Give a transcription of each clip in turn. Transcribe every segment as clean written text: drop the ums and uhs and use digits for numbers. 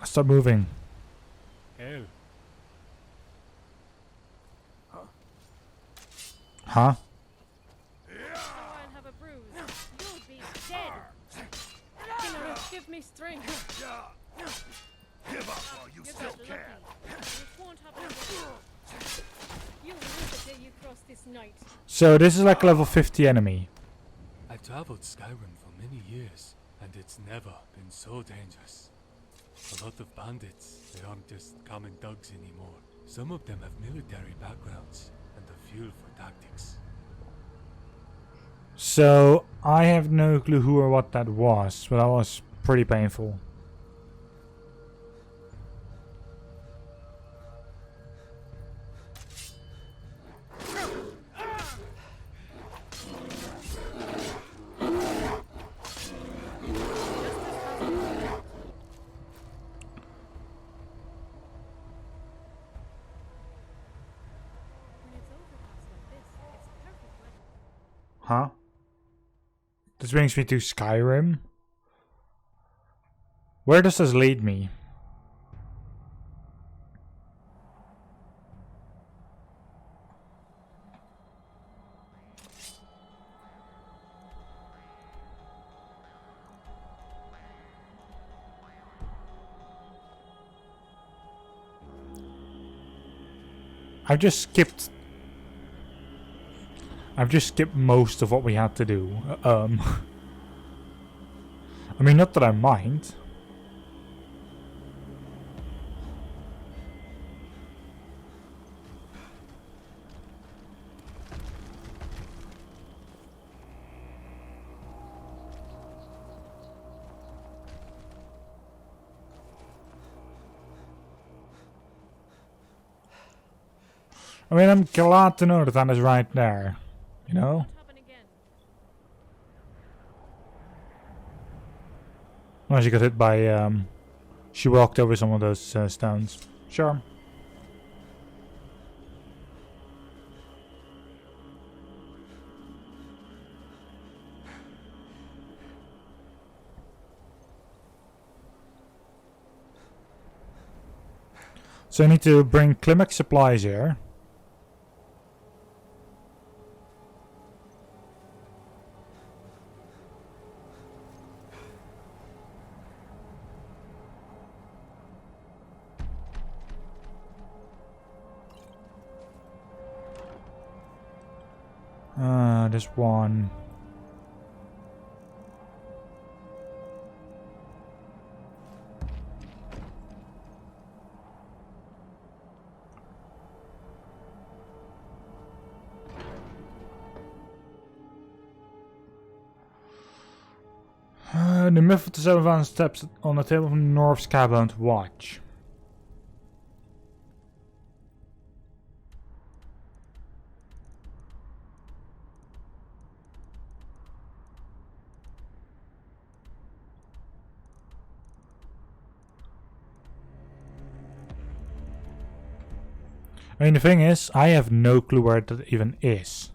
Stop moving. Hell. Huh? I'll have a bruise. You'll be dead. Killer, give me strength. Give up while you still can. It won't happen again. You'll lose the day you cross this night. So this is like a level 50 enemy. I traveled Skyrim for many years, and it's never been so dangerous. A lot of bandits, they aren't just common thugs anymore. Some of them have military backgrounds and the fuel for tactics. So I have no clue who or what that was, but that was pretty painful. Huh? This brings me to Skyrim. Where does this lead me? I've just skipped most of what we had to do. I mean, not that I mind. I mean, I'm glad to know that that is right there. You know? Well, she got hit by, she walked over some of those stones. Sure. So I need to bring Climax supplies here. There's one. The myth of the 7,000 steps on the table from North Skybound Watch. I mean, the thing is, I have no clue where that even is.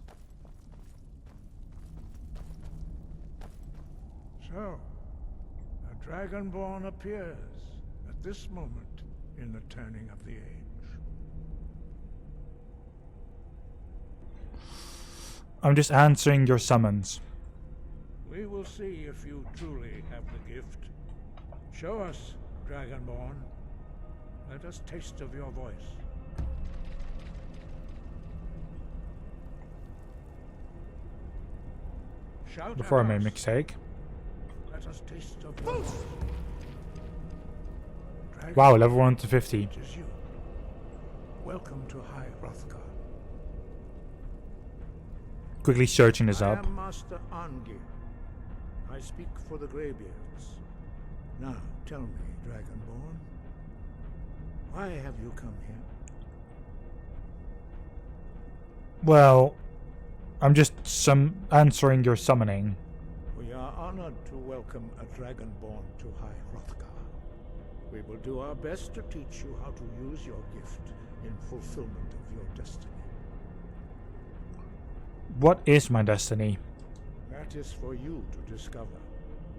So, a Dragonborn appears at this moment in the turning of the age. I'm just answering your summons. We will see if you truly have the gift. Show us, Dragonborn. Let us taste of your voice. Shout Before I at made a us. mistake. Let us taste of your voice. Wow, level 1 to 50. It is you. Welcome to High Hrothgar. Quickly searching this I up. am Master INGAME. I speak for the Greybeards. Now, tell me, Dragonborn, why have you come here? Well, I'm just answering your summoning. We are honored to welcome a Dragonborn to High Hrothgar. We will do our best to teach you how to use your gift in fulfillment of your destiny. What is my destiny? That is for you to discover.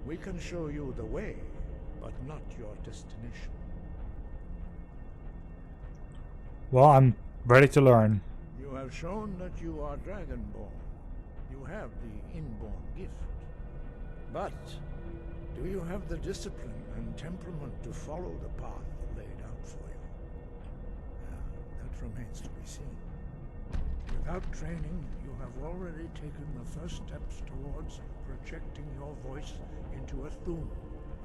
We can show you the way, but not your destination. Well, I'm ready to learn. You have shown that you are Dragonborn. You have the inborn gift. But do you have the discipline and temperament to follow the path laid out for you? That remains to be seen. Without training, you have already taken the first steps towards projecting your voice into a thum,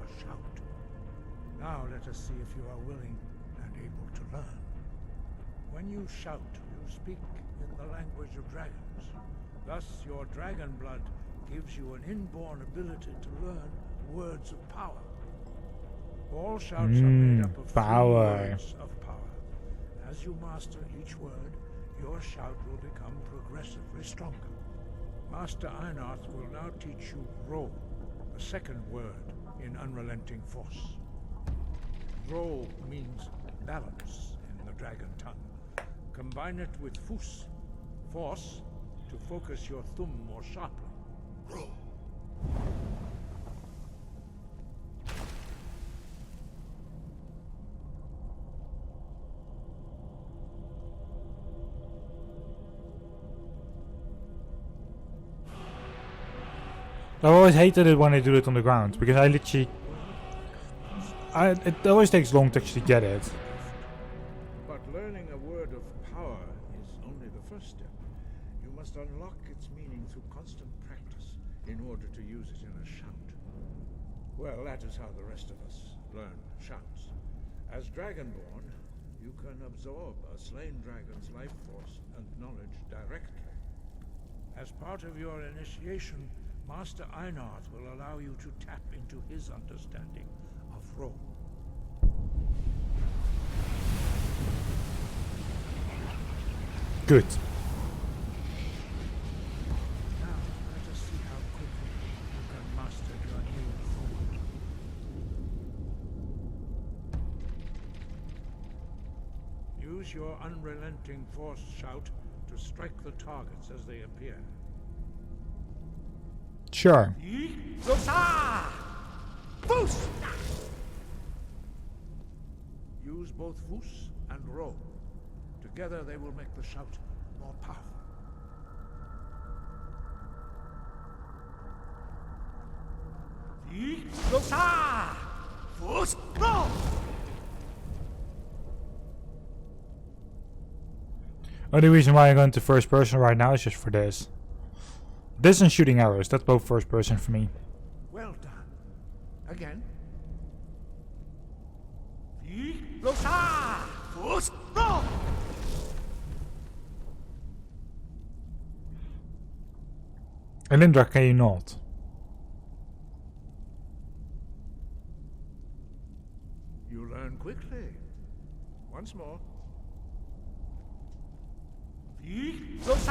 a shout. Now let us see if you are willing and able to learn. When you shout, you speak in the language of dragons. Thus, your dragon blood gives you an inborn ability to learn words of power. All shouts are made up of power. 3 words of power. As you master each word, your shout will become progressively stronger. Master Einarth will now teach you Ro, the second word in Unrelenting Force. Ro means balance in the dragon tongue. Combine it with Fus, force, to focus your thumb more sharply. Ro. I always hated it when I do it on the ground, because I literally... it always takes long to actually get it. But learning a word of power is only the first step. You must unlock its meaning through constant practice in order to use it in a shout. Well, that is how the rest of us learn shouts. As Dragonborn, you can absorb a slain dragon's life force and knowledge directly. As part of your initiation, Master Einarth will allow you to tap into his understanding of Ro. Good. Now, let us see how quickly you can master your new form. Use your unrelenting force shout to strike the targets as they appear. Sure. Use both Fus and Ro. Together they will make the shout more powerful. Only reason why I'm going to first person right now is just for this. This and shooting arrows, that's both first person for me. Well done. Again. And Indra, can you not? You learn quickly. Once more. You got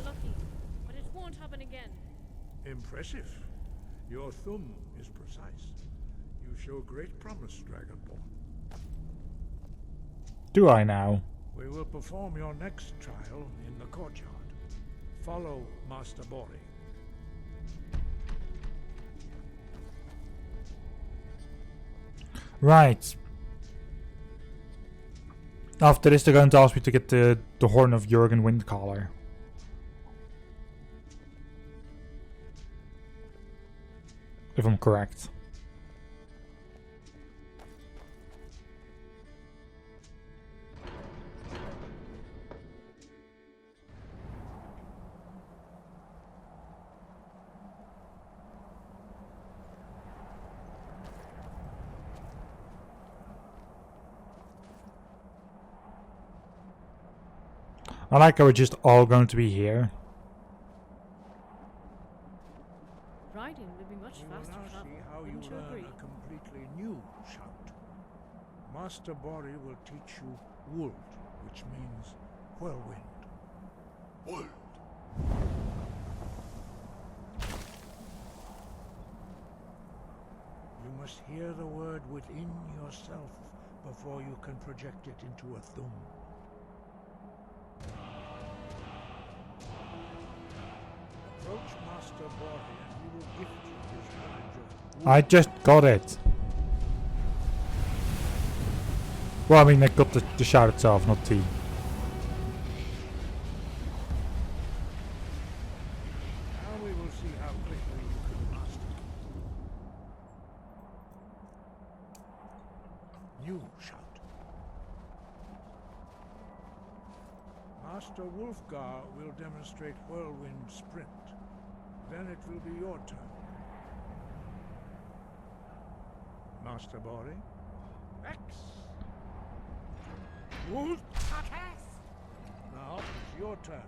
lucky, but it won't happen again. Impressive. Your thumb is precise. You show great promise, Dragonborn. Do I now? We will perform your next trial in the courtyard. Follow Master Bori. Right. After this they're going to ask me to get the horn of Jurgen Windcaller. If I'm correct. I like how we're just all going to be here. Riding will be much We will faster now travel. see how you Wouldn't you learn agree? a completely new shout. Master Bori will teach you Wuld, which means whirlwind. Wuld. You must hear the word within yourself before you can project it into a thum. Approach Master Bori and he will gift you his knowledge of I just got it. Well, I mean, I got the shard itself, not tea. Now we will see how quickly you can master. New shout. Master Wolfgar will demonstrate Whirlwind Sprint. Then it will be your turn. Master Bori? X. Wolf. Now it's your turn.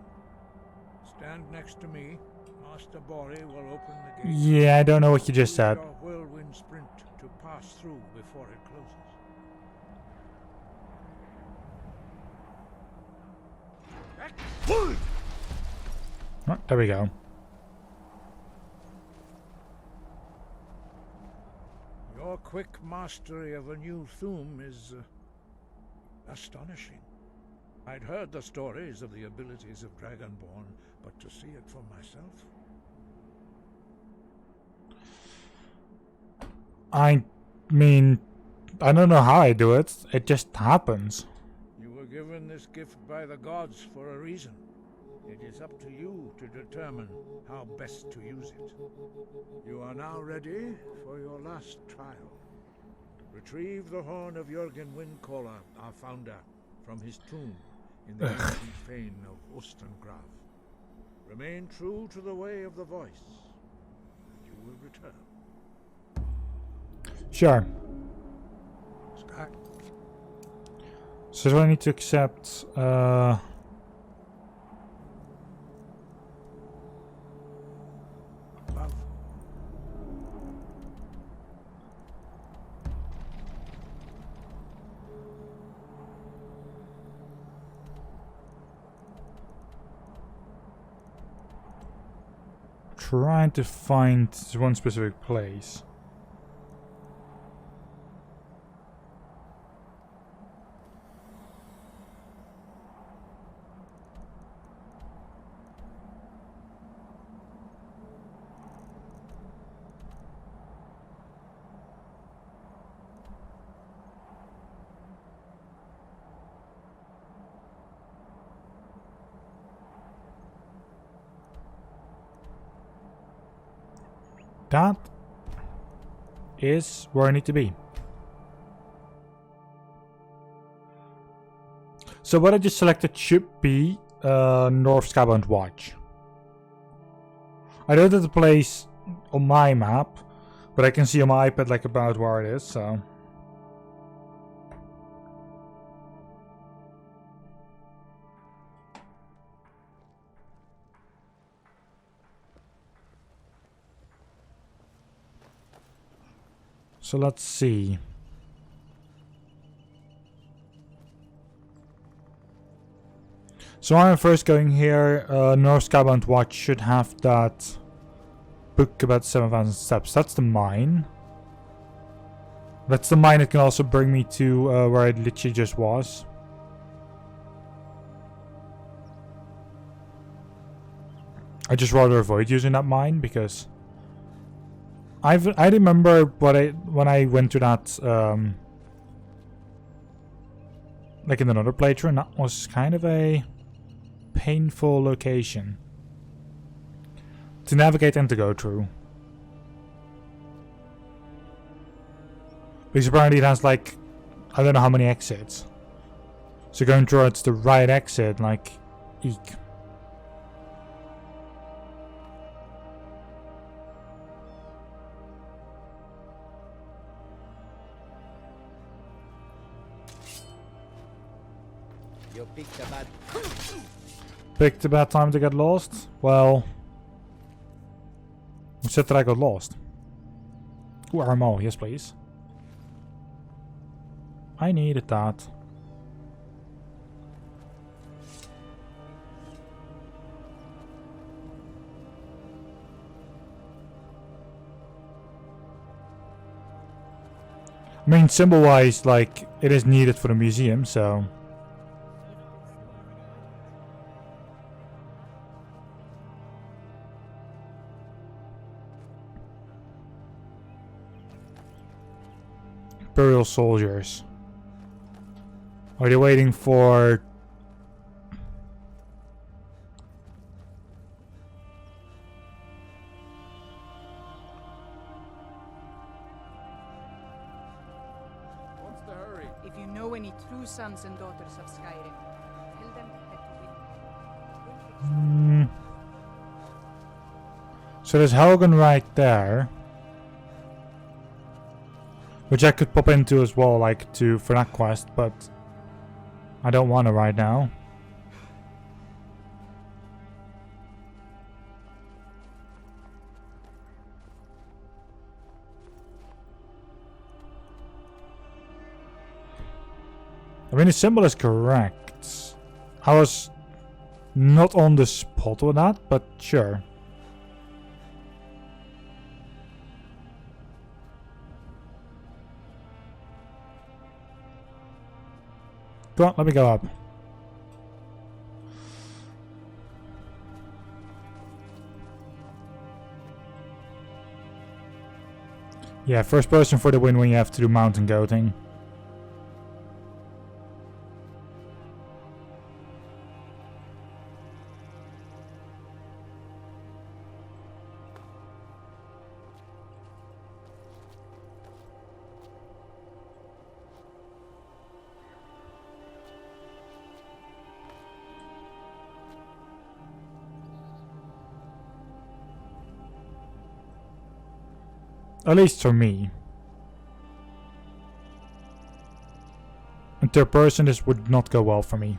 Stand next to me. Master Bori will open the gate. Yeah, I don't know what you just Use said. your Whirlwind Sprint to pass through before it closes. Oh, there we go. Your quick mastery of a new Thum is astonishing. I'd heard the stories of the abilities of Dragonborn, but to see it for myself. I mean, I don't know how I do it. It just happens. You were given this gift by the gods for a reason. It is up to you to determine how best to use it. You are now ready for your last trial. Retrieve the horn of Jürgen Windcaller, our founder, from his tomb in the ancient fane of Ostengraf. Remain true to the way of the voice, and you will return. Sure. Sky. So do I need to accept, Love. trying to find one specific place. That is where I need to be. So what I just selected should be North Skybound Watch. I don't have the place on my map, but I can see on my iPad like about where it is, so... So let's see. So I'm first going here. North Skybound Watch should have that book about 7,000 steps. That's the mine. That's the mine that can also bring me to where I literally just was. I just rather avoid using that mine because I remember when I went to that like in another playthrough, and that was kind of a painful location to navigate and to go through. Because apparently it has like, I don't know how many exits. So going towards the right exit, like, eek. You picked a bad... Picked a bad time to get lost? Well... Who said that I got lost? Ooh, RMO, yes please. I needed that. I mean, symbol-wise, like, it is needed for the museum, so... Imperial soldiers? Are they waiting for... What's the hurry? If you know any true sons and daughters of Skyrim, tell them that you will. So there's Helgen right there. Which I could pop into as well, like, for that quest, but... I don't want to right now. I mean, the symbol is correct. I was not on the spot with that, but sure. Go on, let me go up. Yeah, first person for the win when you have to do mountain goating. At least for me. In third person, this would not go well for me.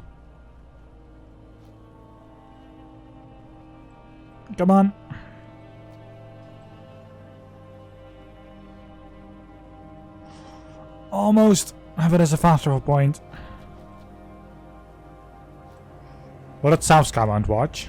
Come on. Almost have it as a fast travel point. Well, that sounds Skybound Watch.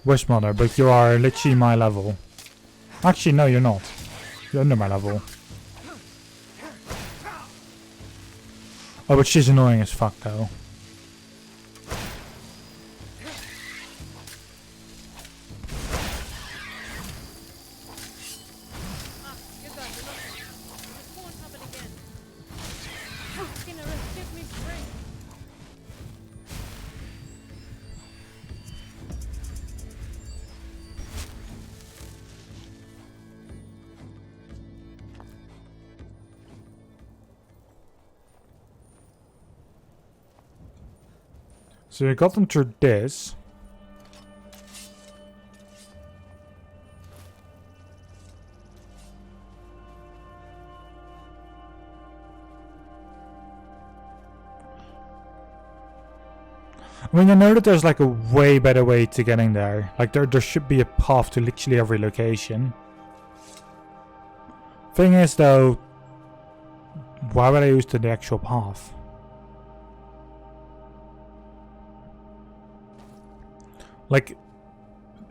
Wish Mother, but you are literally my level. Actually, no, you're not. You're under my level. Oh, but she's annoying as fuck, though. So we got them through this. I mean, I know that there's like a way better way to getting there. Like there should be a path to literally every location. Thing is though, why would I use the actual path? Like,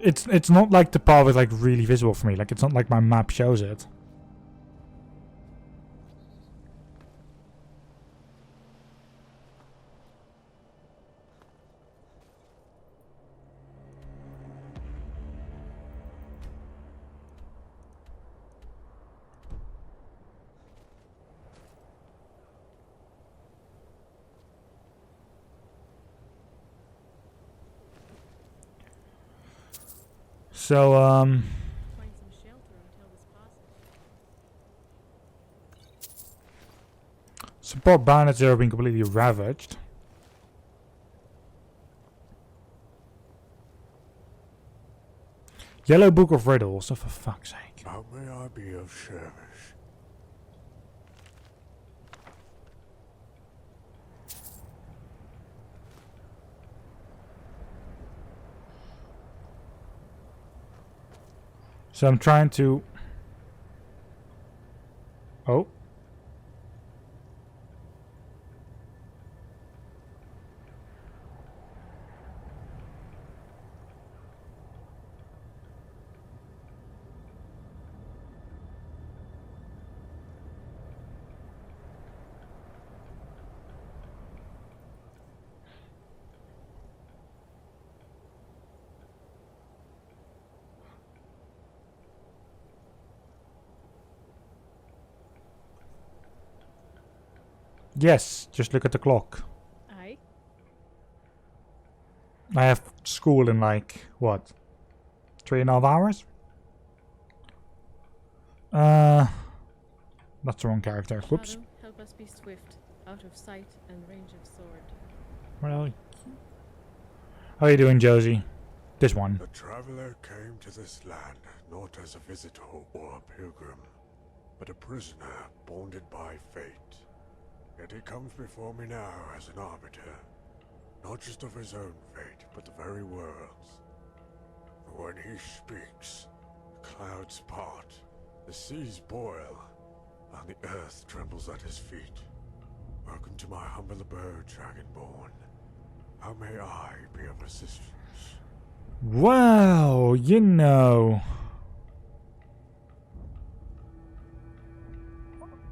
it's not like the path is like really visible for me. Like, it's not like my map shows it. So, Find some shelter until this passes. support bandits are being completely ravaged. Yellow Book of Riddles, oh, for fuck's sake. How may I be of service? So I'm trying to... Oh. Yes, just look at the clock. Aye. I have school in like, what? 3.5 hours? That's the wrong character. Whoops. Shadow, help us be swift, out of sight and range of sword. Well, how are you doing, Josie? This one. The traveler came to this land not as a visitor or a pilgrim, but a prisoner bonded by fate. Yet he comes before me now as an arbiter, not just of his own fate, but the very world's. For when he speaks, the clouds part, the seas boil, and the earth trembles at his feet. Welcome to my humble abode, Dragonborn. How may I be of assistance? Well, you know,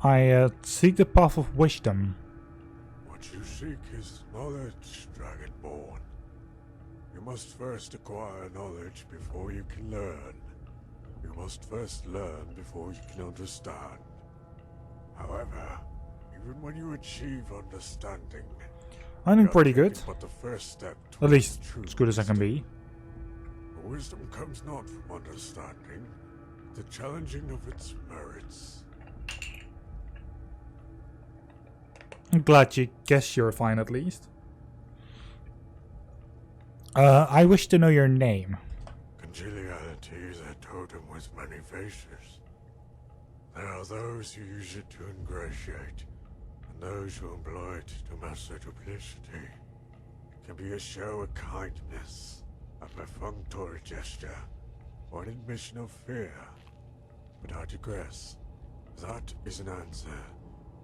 I seek the path of wisdom. What you seek is knowledge, Dragonborn. You must first acquire knowledge before you can learn. You must first learn before you can understand. However, even when you achieve understanding, I'm doing pretty good. but the first step At least true as good as I can be. wisdom comes not from understanding, the challenging of its merits. I'm glad you guess you're fine at least. I wish to know your name. Congeniality is a totem with many faces. There are those who use it to ingratiate, and those who employ it to master duplicity. It can be a show of kindness, a perfunctory gesture, or an admission of fear. But I digress. That is an answer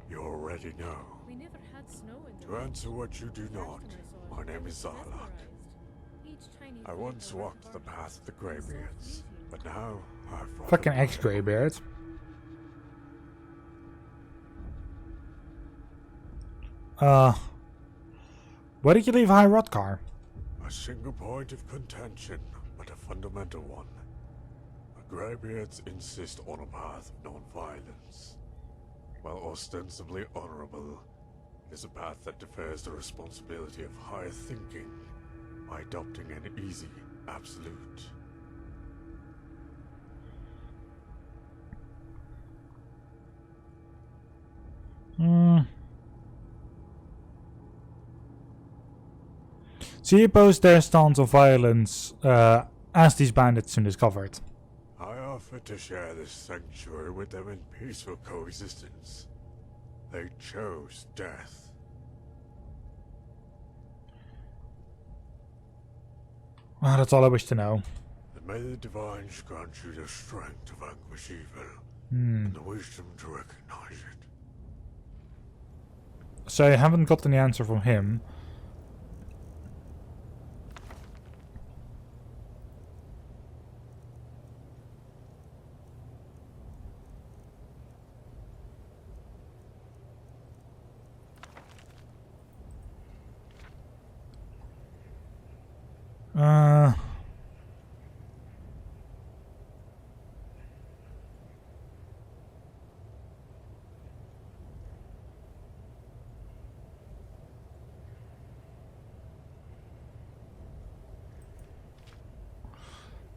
you already know. We never had snow in the To answer what you do not, my name is Zarlak. mesmerized. Each tiny I flake once of walked the bark path of the so Greybeards, pleasing. but now I've followed Fucking my ex-Greybeard. Where did you leave High Rodcar? A single point of contention, but a fundamental one. The Greybeards insist on a path of non-violence. While ostensibly honorable, it is a path that defers the responsibility of higher thinking by adopting an easy absolute. So you oppose their stance of violence as these bandits soon discovered. I offer to share this sanctuary with them in peaceful coexistence. They chose death. Ah, that's all I wish to know. And may the Divines grant you the strength to vanquish evil, and the wisdom to recognize it. So I haven't got any answer from him.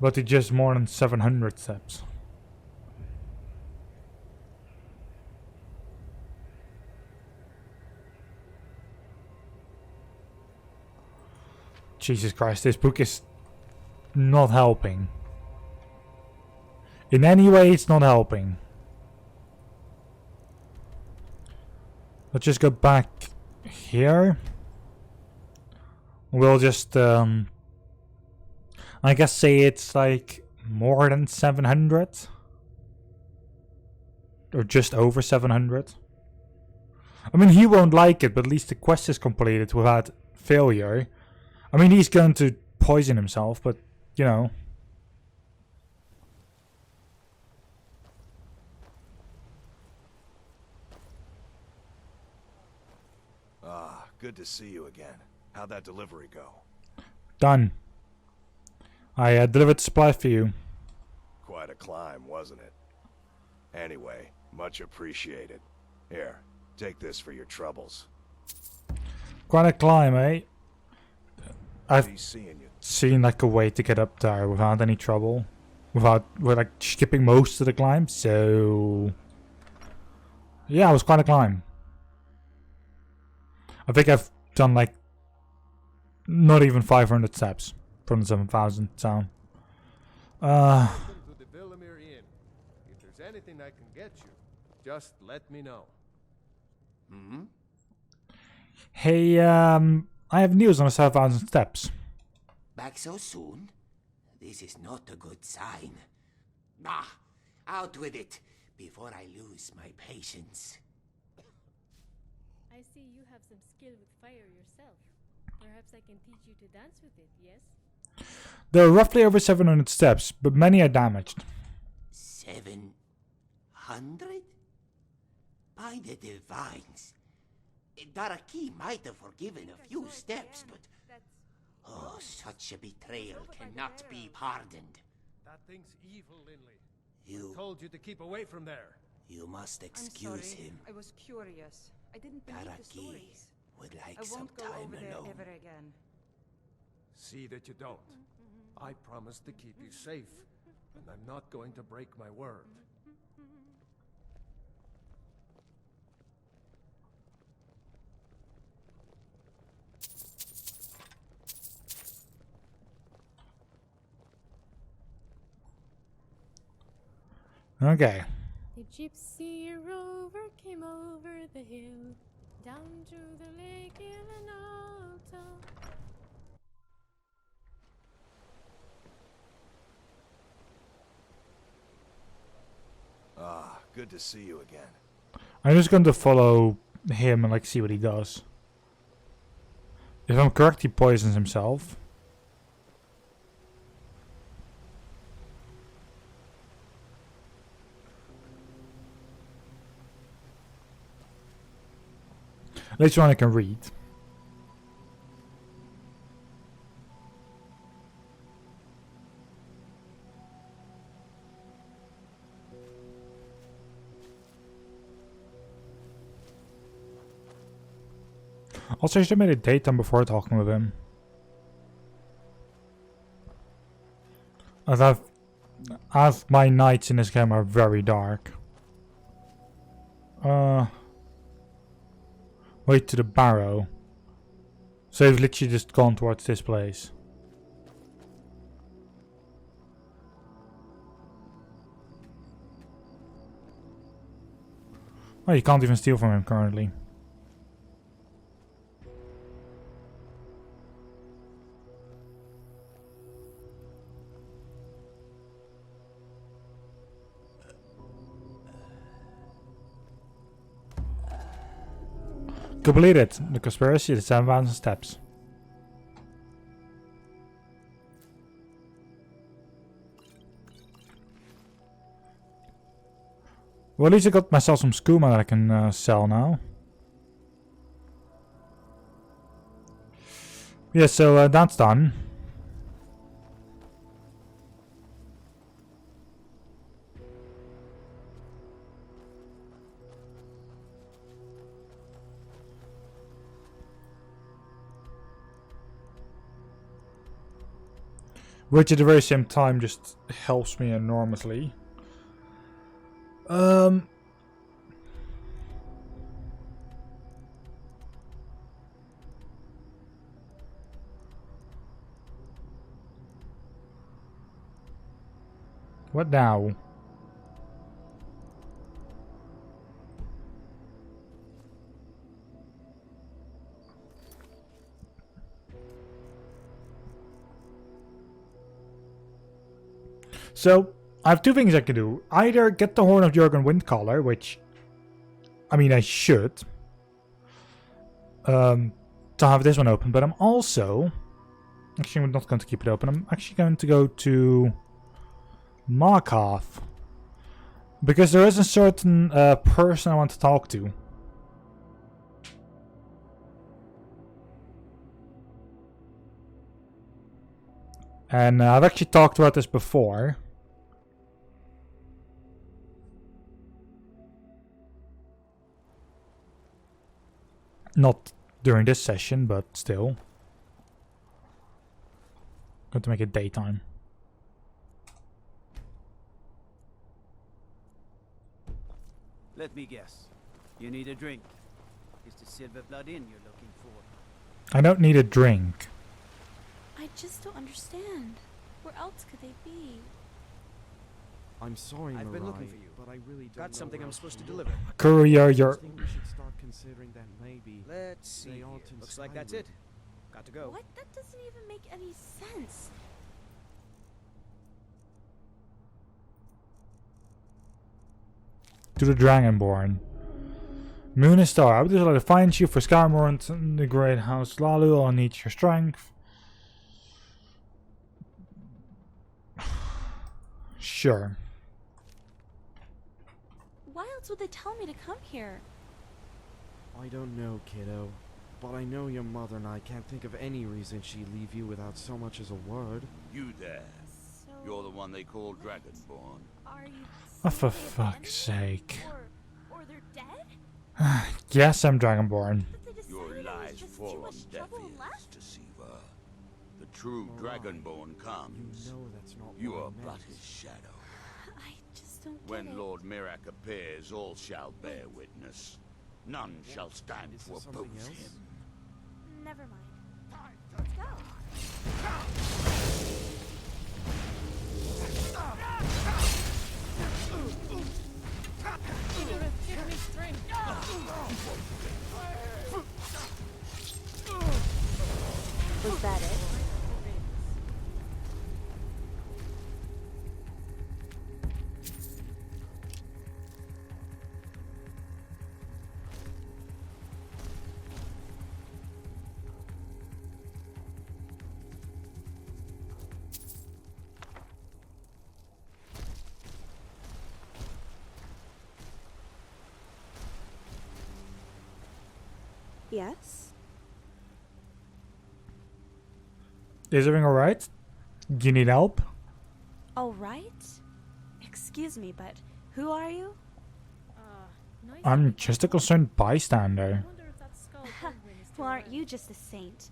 But it's just more than 700 steps. Jesus Christ, this book is not helping. In any way, it's not helping. Let's just go back here. We'll just, I guess say it's like more than 700. Or just over 700. I mean, he won't like it, but at least the quest is completed without failure. I mean, he's going to poison himself, but, you know. Ah, good to see you again. How'd that delivery go? Done. I delivered supply for you. Quite a climb, wasn't it? Anyway, much appreciated. Here, Take this for your troubles. Quite a climb, eh? I've Be seeing you. seen like a way to get up there without any trouble. With like skipping most of the climb, so... Yeah, it was quite a climb. I think I've done like... not even 500 steps from the 7,000 town. Welcome to the Villamere Inn. If there's anything I can get you, just let me know. Hmm? Hey, I have news on the 7,000 steps. Back so soon? This is not a good sign. Bah! Out with it, before I lose my patience. I see you have some skill with fire yourself. Perhaps I can teach you to dance with it, yes? There are roughly over 700 steps, but many are damaged. 700? By the divines. Daraki might have forgiven a few steps, but... Oh, such a betrayal cannot be pardoned. That thing's evil, Linley. You... Told you to keep away from there. You must I'm excuse sorry. him. I was curious. I didn't believe the Daraki stories. would like I some won't go time over there alone. ever again. See that you don't. I promised to keep you safe, and I'm not going to break my word. Okay. The gypsy rover came over the hill, down to the lake in an auto. Ah, good to see you again. I'm just going to follow him and like see what he does. If I'm correct, he poisons himself. Later on I can read. Also, I should have made a date time before talking with him. As my nights in this game are very dark. Wait to the barrow. So he's literally just gone towards this place. Oh, you can't even steal from him currently. Completed. The conspiracy, the 7,000 steps. Well, at least I got myself some skooma that I can sell now. Yeah, so that's done. Which at the very same time just helps me enormously. What now? So, I have two things I can do. Either get the Horn of Jurgen Windcaller, which... I mean, I should. To have this one open, but I'm also... Actually, I'm not going to keep it open. I'm actually going to go to... Markov. Because there is a certain person I want to talk to. And I've actually talked about this before. Not during this session, but still. Got to make it daytime. Let me guess. You need a drink. It's the Silver Blood Inn you're looking for. I don't need a drink. I just don't understand. Where else could they be? I'm sorry, I've been Mirai, looking for you. but I really don't Got know something where I'm else supposed to to deliver. Courier, I you're... think we should start considering that maybe Let's see. they Here. aren't in Looks like that's it. Skyrim. Got to go. What? That doesn't even make any sense. To the Dragonborn. Moon and Star. I would just like to find you for Skyrim and the Great House Lalu. I'll need your strength. Sure. Why else would they tell me to come here? I don't know, kiddo. But I know your mother and I can't think of any reason she'd leave you without so much as a word. You there. So You're the one they call Dragonborn. are you Oh, for saying they fuck's abandoned me? sake. Or they're dead? Yes, I'm Dragonborn. But they decided Your there was lies just fall too on much deaf trouble ears, left. deceiver. The true Mirai, Dragonborn comes. You know that's not You what I are but meant. his shadow. I just don't get When it. Lord Mirak appears, all shall bear witness. None shall stand Is to there something oppose else? him. Never mind. Let's go. Give me strength. Was that it? Yes? Is everything alright? You need help? All right. Excuse me, but who are you? Nice I'm to just a meet you. concerned I bystander. wonder if that skull penguin is still Well, aren't around. you just a saint?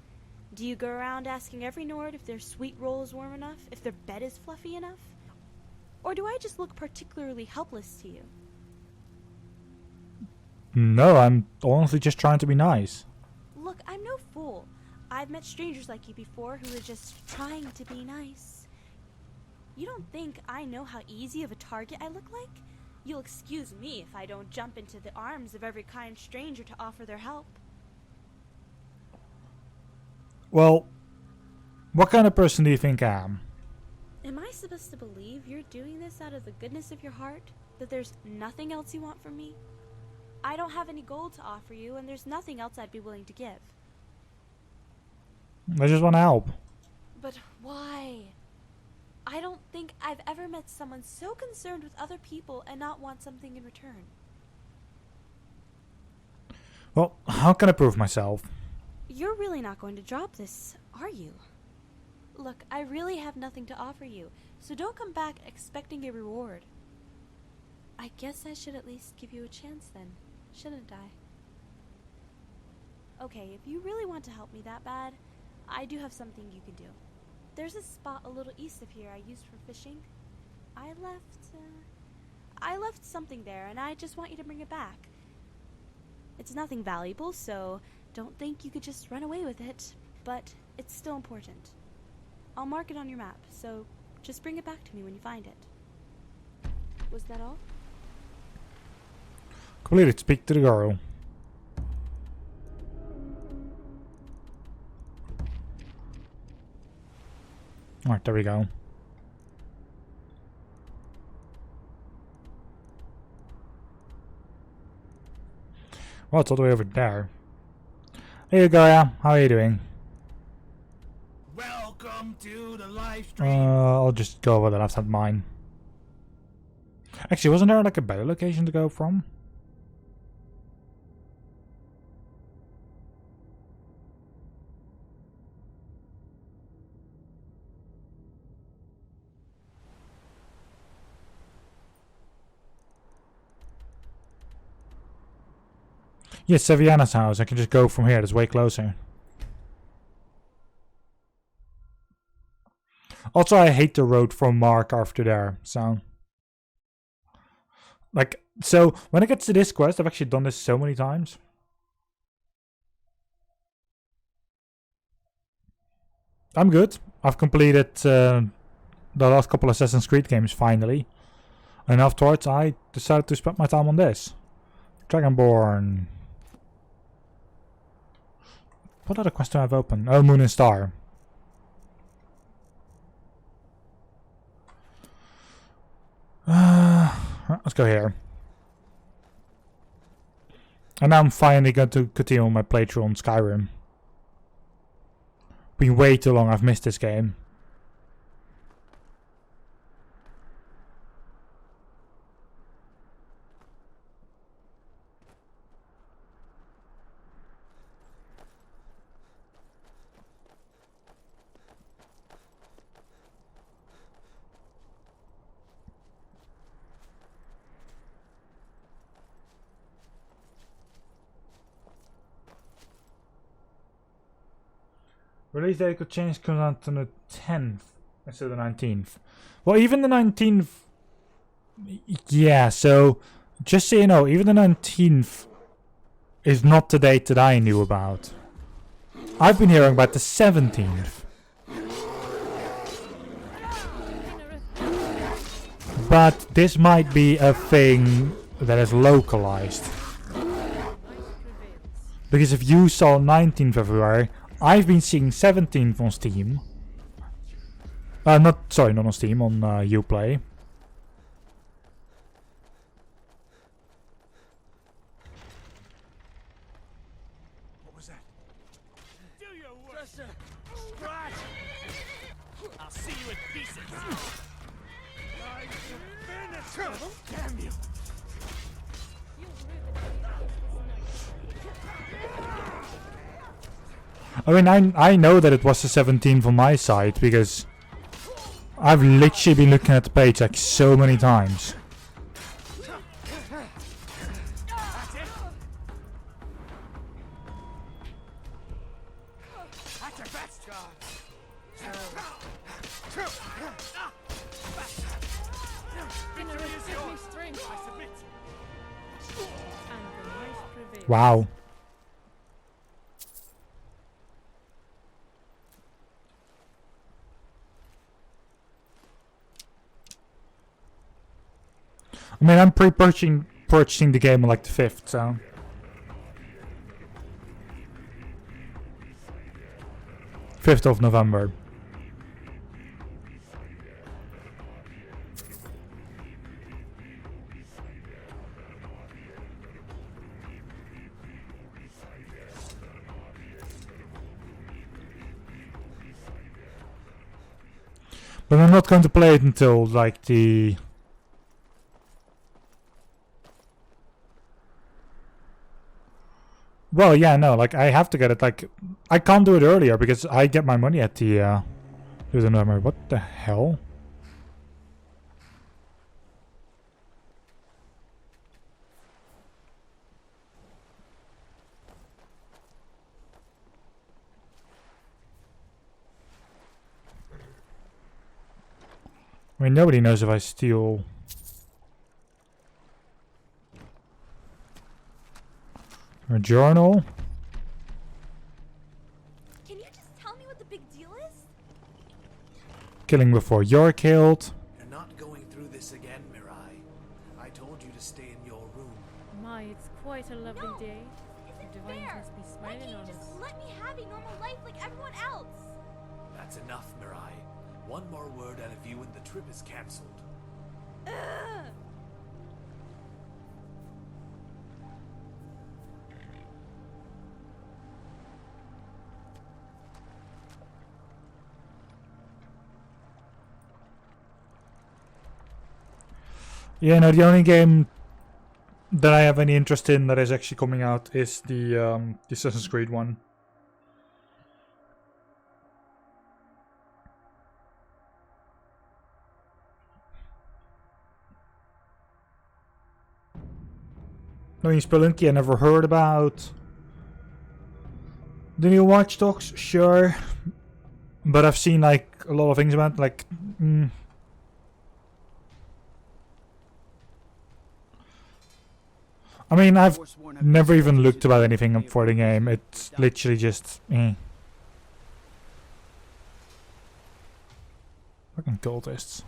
Do you go around asking every Nord if their sweet roll is warm enough, if their bed is fluffy enough? Or do I just look particularly helpless to you? No, I'm honestly just trying to be nice. Look, I'm no fool. I've met strangers like you before who are just trying to be nice. You don't think I know how easy of a target I look like? You'll excuse me if I don't jump into the arms of every kind stranger to offer their help. Well, what kind of person do you think I am? Am I supposed to believe you're doing this out of the goodness of your heart? That there's nothing else you want from me? I don't have any gold to offer you, and there's nothing else I'd be willing to give. I just want to help. But why? I don't think I've ever met someone so concerned with other people and not want something in return. Well, how can I prove myself? You're really not going to drop this, are you? Look, I really have nothing to offer you, so don't come back expecting a reward. I guess I should at least give you a chance then, shouldn't I? Okay, if you really want to help me that bad, I do have something you can do. There's a spot a little east of here I used for fishing. I left something there, and I just want you to bring it back. It's nothing valuable, so don't think you could just run away with it, but it's still important. I'll mark it on your map, so just bring it back to me when you find it. Was that all? Completed. Speak to the girl. Alright, there we go. Well, it's all the way over there. Hey, Gaia. How are you doing? Welcome to the live stream. I'll just go over the left hand mine. Actually, wasn't there like a better location to go from? Yeah, Seviana's house. I can just go from here. It's way closer. Also, I hate the road from Mark after there, so... Like, so, when it gets to this quest, I've actually done this so many times. I'm good. I've completed the last couple Assassin's Creed games, finally. And afterwards, I decided to spend my time on this. Dragonborn. What other quest do I have open? Oh, Moon and Star. Let's go here. And now I'm finally going to continue my playthrough on Skyrim. Been way too long, I've missed this game. Release date could change comes out to the 10th instead of the 19th. Well, even the 19th... Yeah, so... Just so you know, even the 19th is not the date that I knew about. I've been hearing about the 17th. But this might be a thing that is localized. Because if you saw 19th February... I've been seeing 17th on Steam. Not on Steam, on Uplay. What was that? Do your work. Just a scratch. I'll see you in pieces. Damn you. I mean, I know that it was the 17th on my side because I've literally been looking at the page like so many times. Wow. I mean, I'm purchasing the game on like the 5th, so... of November. But I'm not going to play it until like the... Well, yeah, no, like, I have to get it, like, I can't do it earlier because I get my money at the, November. What the hell? I mean, nobody knows if I steal... A journal. Can you just tell me what the big deal is? Killing before you're killed. You're not going through this again, Mirai. I told you to stay in your room. My, it's quite a lovely day. The divine must be smiling on us. Just let me have a normal life like everyone else. That's enough, Mirai. One more word out of you and the trip is cancelled. Ugh. Yeah, no, the only game that I have any interest in that is actually coming out is the Assassin's Creed one. I mean, Spelunky I never heard about. The new Watch Dogs, sure. But I've seen like a lot of things about it, like... I mean, I've never even looked about anything for the game. It's literally just... Fucking cultists.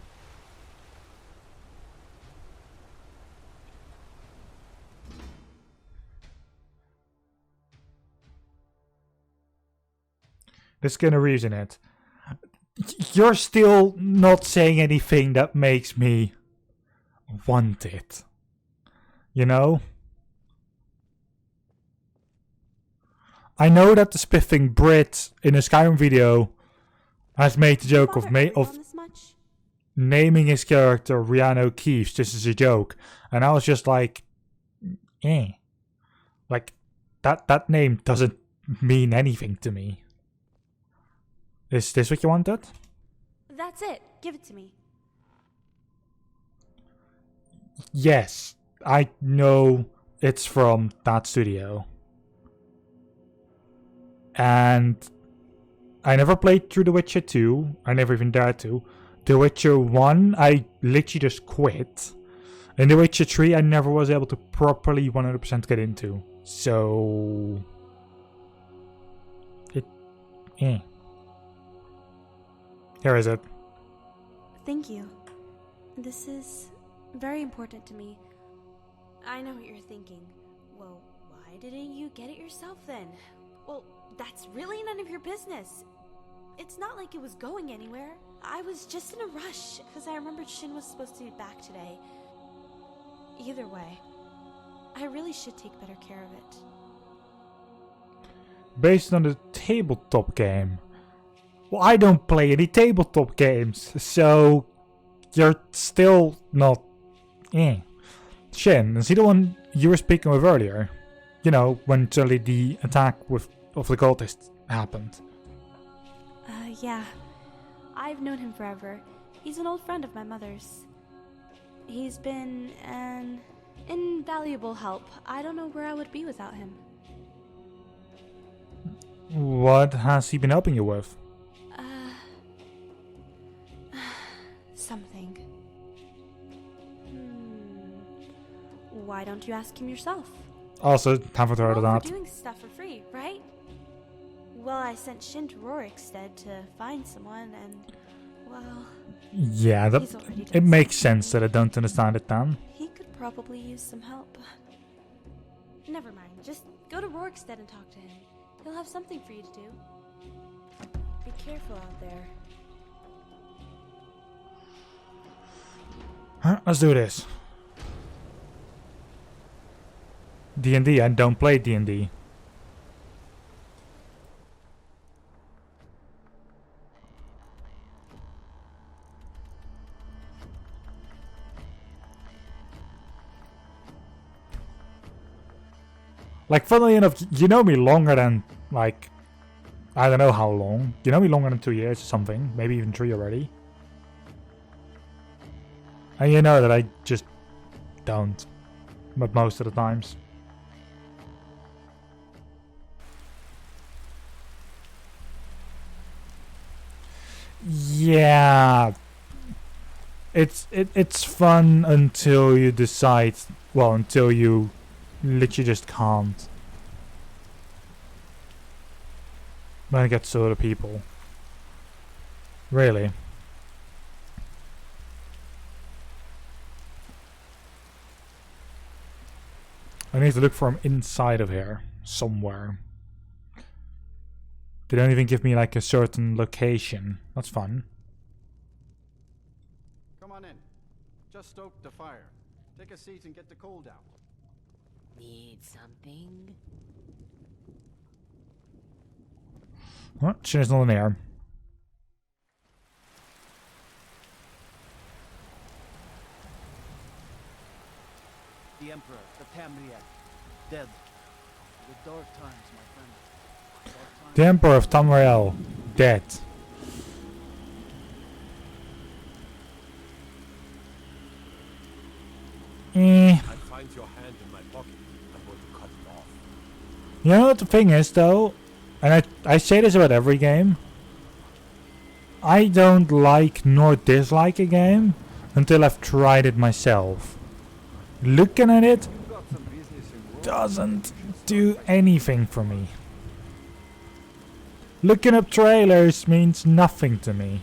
There's gonna reason it. You're still not saying anything that makes me want it. You know? I know that the spiffing Brit in a Skyrim video has made the joke of naming his character Rihanna Keeves just as a joke. And I was just like, Like, that name doesn't mean anything to me. Is this what you wanted? That's it. Give it to me. Yes, I know it's from that studio. And I never played through The Witcher 2. I never even dared to. The Witcher 1, I literally just quit. And The Witcher 3, I never was able to properly 100% get into. So... Here is it. Thank you. This is very important to me. I know what you're thinking. Well, why didn't you get it yourself then? Well, that's really none of your business. It's not like it was going anywhere. I was just in a rush, because I remembered Shin was supposed to be back today. Either way, I really should take better care of it. Based on the tabletop game. Well, I don't play any tabletop games, so you're still not... Shin, is he the one you were speaking with earlier? You know, when suddenly the attack of the cultists happened. Yeah. I've known him forever. He's an old friend of my mother's. He's been an invaluable help. I don't know where I would be without him. What has he been helping you with? Something. Why don't you ask him yourself? Also, haven't heard of that. We're doing stuff for free, right? Well, I sent Shin to Rorikstead to find someone, and well... Yeah, it makes sense that I don't understand it then. He could probably use some help. Never mind, just go to Rorikstead and talk to him. He'll have something for you to do. Be careful out there. Let's do this. D&D, I don't play D&D. Like, funnily enough, you know me longer than, like, I don't know how long. You know me longer than 2 years or something. Maybe even 3 already. And you know that I just don't. But most of the times. Yeah. It's fun until you decide, well, until you literally just can't. Then it gets to other people. Really. I need to look for him inside of here, somewhere. They don't even give me like a certain location. That's fun. Come on in. Just stoke the fire. Take a seat and get the cold out. Need something? What? She's not in there. The Emperor, the Tamriel, dead. The dark times, my friend. The Emperor of Tamriel, dead. I find your hand in my pocket. You know what the thing is though? And I say this about every game. I don't like nor dislike a game until I've tried it myself. Looking at it doesn't do anything for me. Looking up trailers means nothing to me.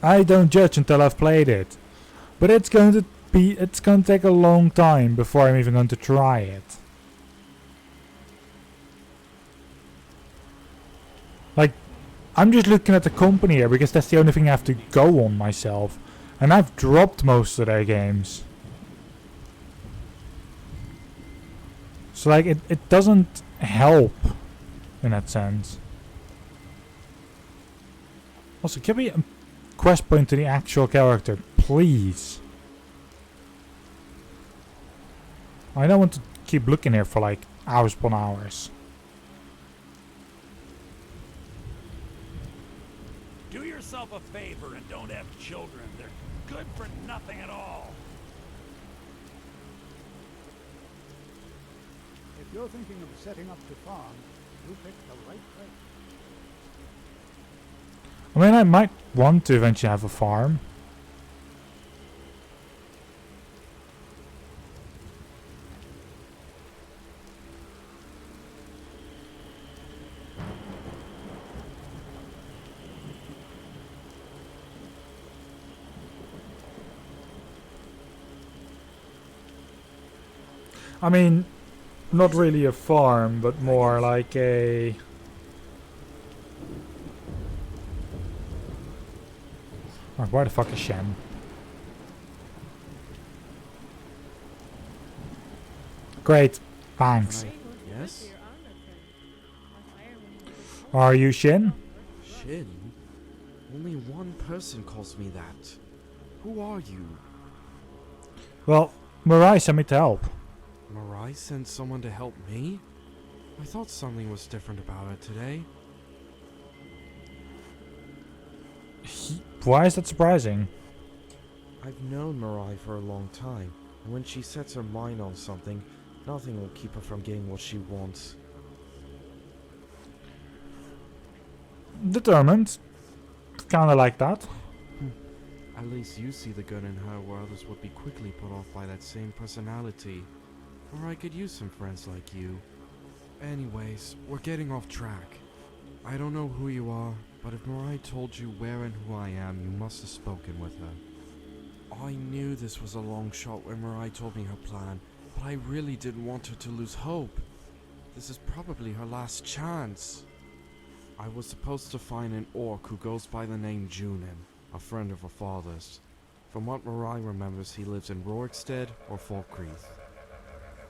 I don't judge until I've played it. But it's going to take a long time before I'm even going to try it. Like, I'm just looking at the company here because that's the only thing I have to go on myself. And I've dropped most of their games. So like, it doesn't help in that sense. Also, give me a quest point to the actual character, please. I don't want to keep looking here for like hours upon hours. Do yourself a favor and don't have children. They're good for nothing at all. If you're thinking of setting up to farm, you picked the right place. I mean, I might want to eventually have a farm. I mean, not really a farm, but more like a... Oh, where the fuck is Shen? Great, thanks. Yes? Are you Shin? Shin? Only one person calls me that. Who are you? Well, Mirai sent me to help. Mirai sent someone to help me? I thought something was different about it today. Why is that surprising? I've known Mirai for a long time, and when she sets her mind on something, nothing will keep her from getting what she wants. Determined. Kinda like that. At least you see the good in her where others would be quickly put off by that same personality. Or I could use some friends like you. Anyways, we're getting off track. I don't know who you are, but if Mirai told you where and who I am, you must have spoken with her. I knew this was a long shot when Mirai told me her plan, but I really didn't want her to lose hope. This is probably her last chance. I was supposed to find an orc who goes by the name Junin, a friend of her father's. From what Mirai remembers, he lives in Rorikstead or Falkreath.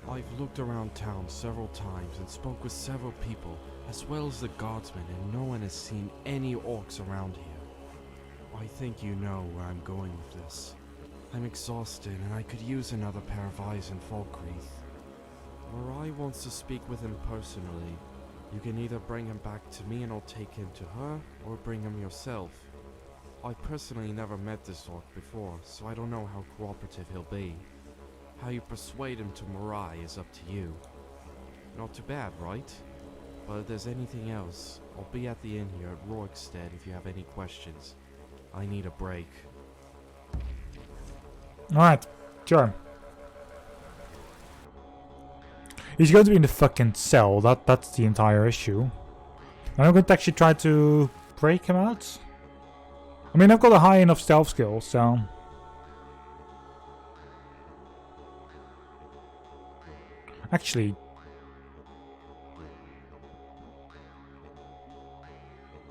I've looked around town several times and spoke with several people, as well as the guardsmen, and no one has seen any orcs around here. I think you know where I'm going with this. I'm exhausted and I could use another pair of eyes in Falkreath. Mirai wants to speak with him personally. You can either bring him back to me and I'll take him to her, or bring him yourself. I personally never met this orc before, so I don't know how cooperative he'll be. How you persuade him to Mirai is up to you. Not too bad, right? But if there's anything else, I'll be at the inn here at Rorikstead if you have any questions. I need a break. Alright, sure. He's going to be in the fucking cell, that's the entire issue. And I'm going to actually try to break him out. I mean, I've got a high enough stealth skill, so... Actually...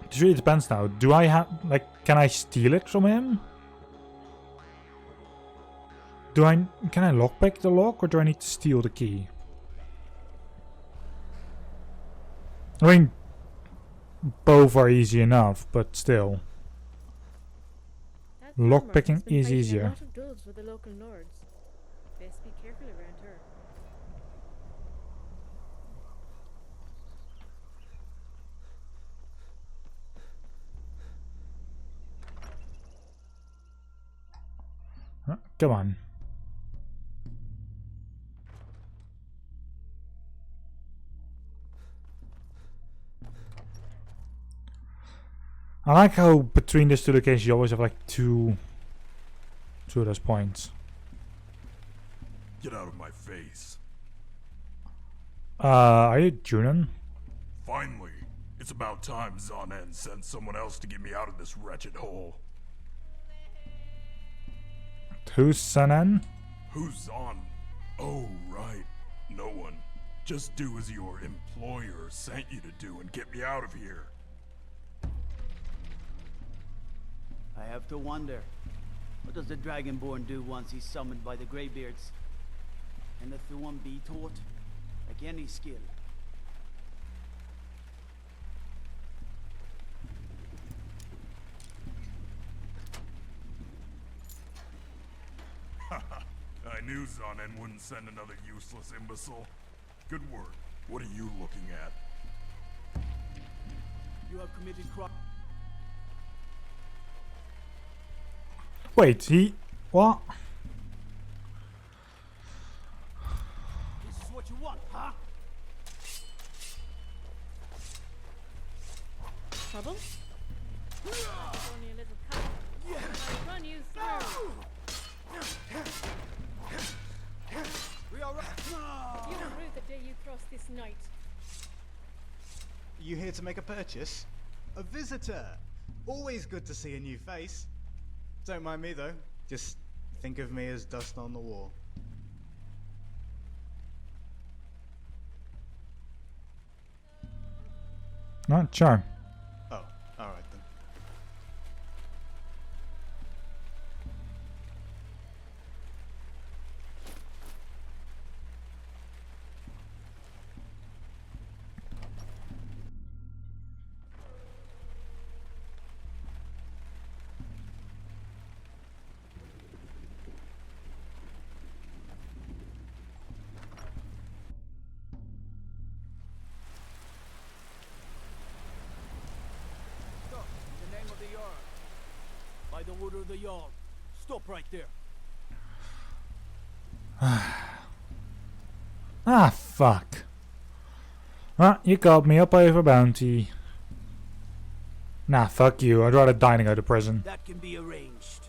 It really depends now. Do I have... Like, can I steal it from him? Can I lockpick the lock, or do I need to steal the key? I mean... Both are easy enough, but still. Lockpicking is easier. A lot of duels with the local lords. Best be careful around her. Come on. I like how between these two locations you always have like two of those points. Get out of my face. Are you Junon? Finally. It's about time Zonen sent someone else to get me out of this wretched hole. Who's Sanan? Who's on? Oh, right. No one. Just do as your employer sent you to do and get me out of here. I have to wonder, what does the Dragonborn do once he's summoned by the Greybeards? Can the Thuan be taught? Like any skill. I knew Zonen wouldn't send another useless imbecile. Good work. What are you looking at? You have committed crime. Wait, he... What? This is what you want, huh? Trouble? Only a little cut. I'll run you through. We are right. You were rude the day you crossed this night. You here to make a purchase? A visitor. Always good to see a new face. Don't mind me though. Just think of me as dust on the wall. Not sure. Oh, alright then. By the order of the Jarl. Stop right there. Ah, fuck. Ah, you called me up over bounty. Nah, fuck you. I'd rather die than go to prison. That can be arranged.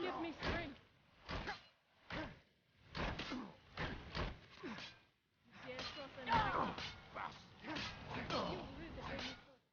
Give me strength. Yes, Rosen. You were rude the day you crossed.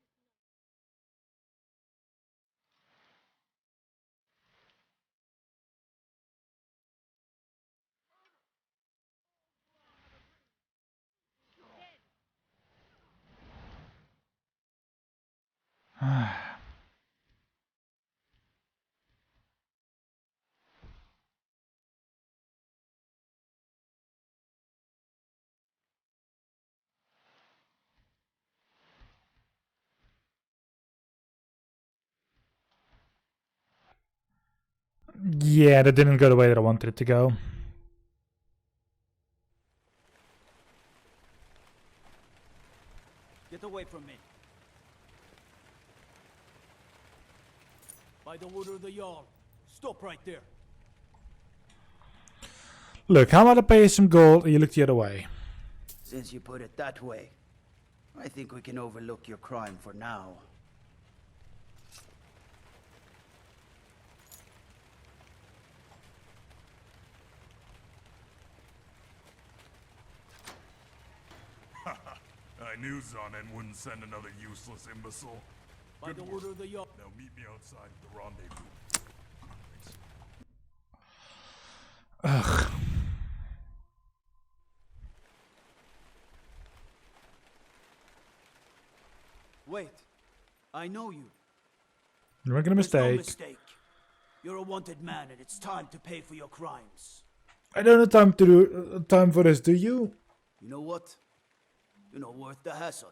Yeah, that didn't go the way that I wanted it to go. Get away from me. By the order of the Jarl. Stop right there. Look, how about I pay you some gold and you look the other way? Since you put it that way, I think we can overlook your crime for now. I knew Zonen wouldn't send another useless imbecile. By the order of the Jarl. Now meet me outside the rendezvous. Ugh. Wait. I know you. You're making a There's no mistake. mistake. You're a wanted man and it's time to pay for your crimes. I don't have time for this, do you? You know what? You're not worth the hassle.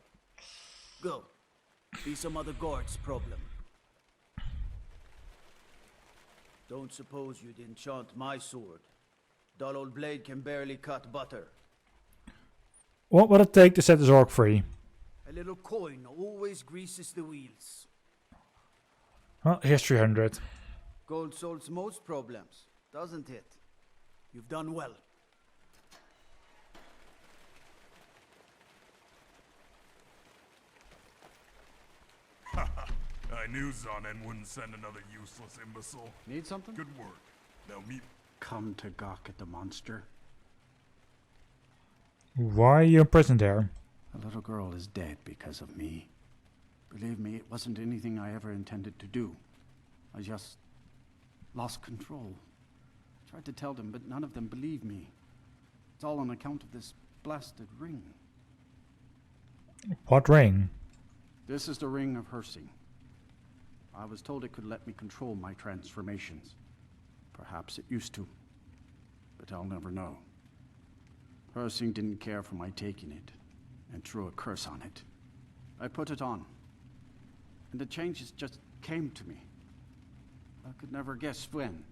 Go. Be some other guard's problem. Don't suppose you'd enchant my sword. Dull old blade can barely cut butter. What would it take to set this orc free? A little coin always greases the wheels. Well, here's 300. Gold solves most problems, doesn't it? You've done well. I knew Zonin wouldn't send another useless imbecile. Need something? Good work. Now meet... Come to gawk at the monster. Why are you imprisoned here? A little girl is dead because of me. Believe me, it wasn't anything I ever intended to do. I just lost control. Tried to tell them, but none of them believed me. It's all on account of this blasted ring. What ring? This is the ring of Hersing. I was told it could let me control my transformations. Perhaps it used to, but I'll never know. Hersing didn't care for my taking it, and threw a curse on it. I put it on, and the changes just came to me. I could never guess when.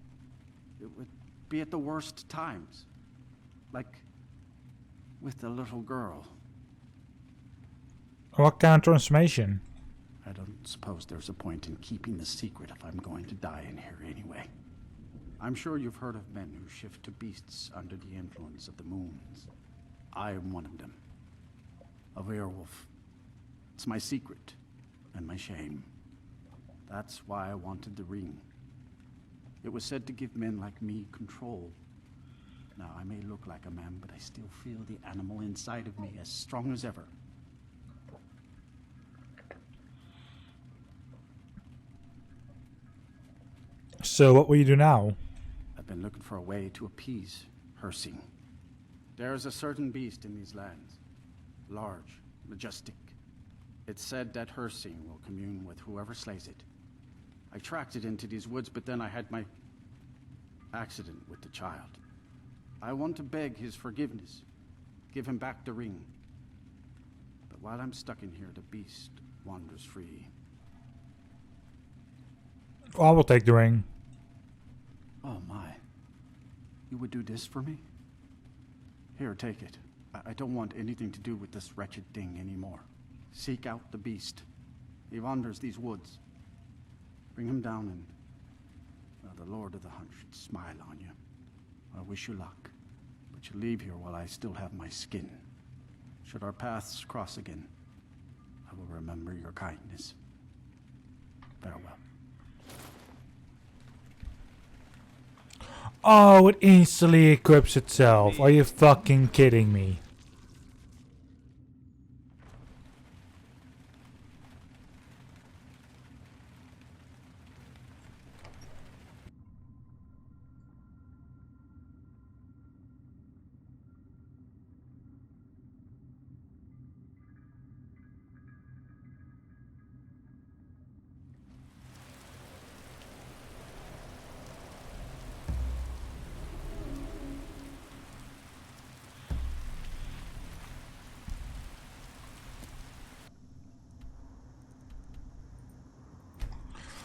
It would be at the worst times. Like with the little girl. What kind of transformation? I don't suppose there's a point in keeping the secret if I'm going to die in here anyway. I'm sure you've heard of men who shift to beasts under the influence of the moons. I am one of them. A werewolf. It's my secret and my shame. That's why I wanted the ring. It was said to give men like me control. Now, I may look like a man, but I still feel the animal inside of me as strong as ever. So what will you do now? I've been looking for a way to appease Hersing. There is a certain beast in these lands. Large, majestic. It's said that Hersing will commune with whoever slays it. I tracked it into these woods, but then I had my accident with the child. I want to beg his forgiveness. Give him back the ring. But while I'm stuck in here, the beast wanders free. I will take the ring. Oh my. You would do this for me? Here, take it. I don't want anything to do with this wretched thing anymore. Seek out the beast. He wanders these woods. Bring him down and... well, the Lord of the Hunt should smile on you. I wish you luck. But you leave here while I still have my skin. Should our paths cross again, I will remember your kindness. Farewell. Oh, it instantly equips itself. Are you fucking kidding me?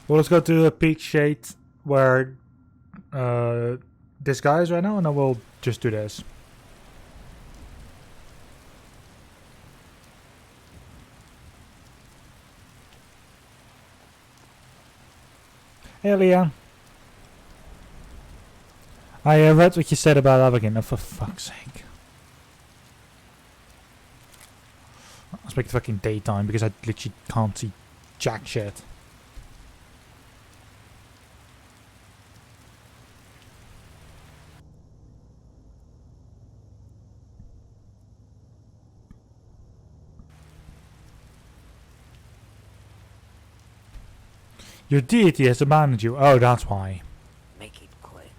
Well, let's go to the peak shade where this guy is right now, and then we'll just do this. Hey, Leah. I read what you said about Abigail. Oh, for fuck's sake. Let's make it fucking daytime because I literally can't see jack shit. Your deity has abandoned you. Oh, that's why. Make it quick.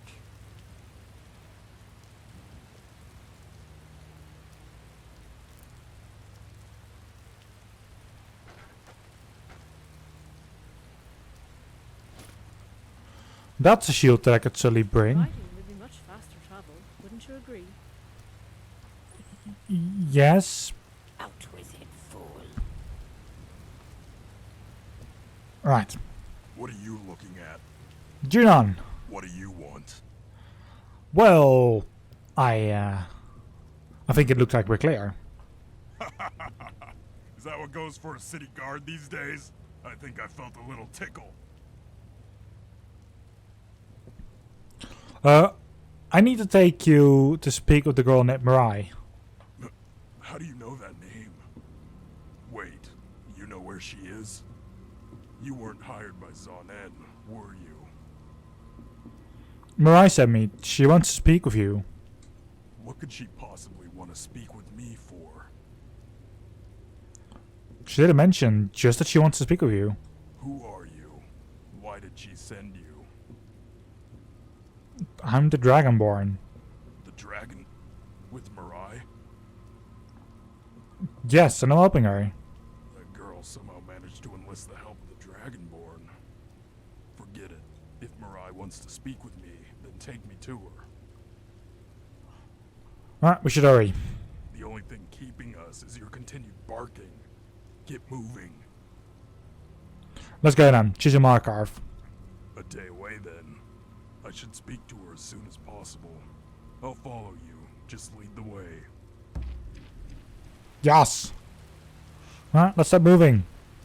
That's a shield that I could solely bring. Fighting would be much faster travel, wouldn't you agree? Yes. Out with it, fool. Right. What are you looking at? Junon. What do you want? Well, I think it looks like we're clear. Is that what goes for a city guard these days? I think I felt a little tickle. I need to take you to speak with the girl named Mirai. How do you know that name? Wait, you know where she is? You weren't hired by Zonen, were you? Mirai sent me. She wants to speak with you. What could she possibly want to speak with me for? She didn't mention, just that she wants to speak with you. Who are you? Why did she send you? I'm the Dragonborn. The dragon? With Mirai? Yes, and I'm helping her. That girl somehow managed to enlist the help of the Dragonborn. Forget it. If Mirai wants to speak with me, then take me to her. Alright, we should hurry. The only thing keeping us is your continued barking. Get moving. Let's go then. She's a Markarth. A day away then. I should speak to her as soon as possible. I'll follow you. Just lead the way. Yes. Alright, let's start moving.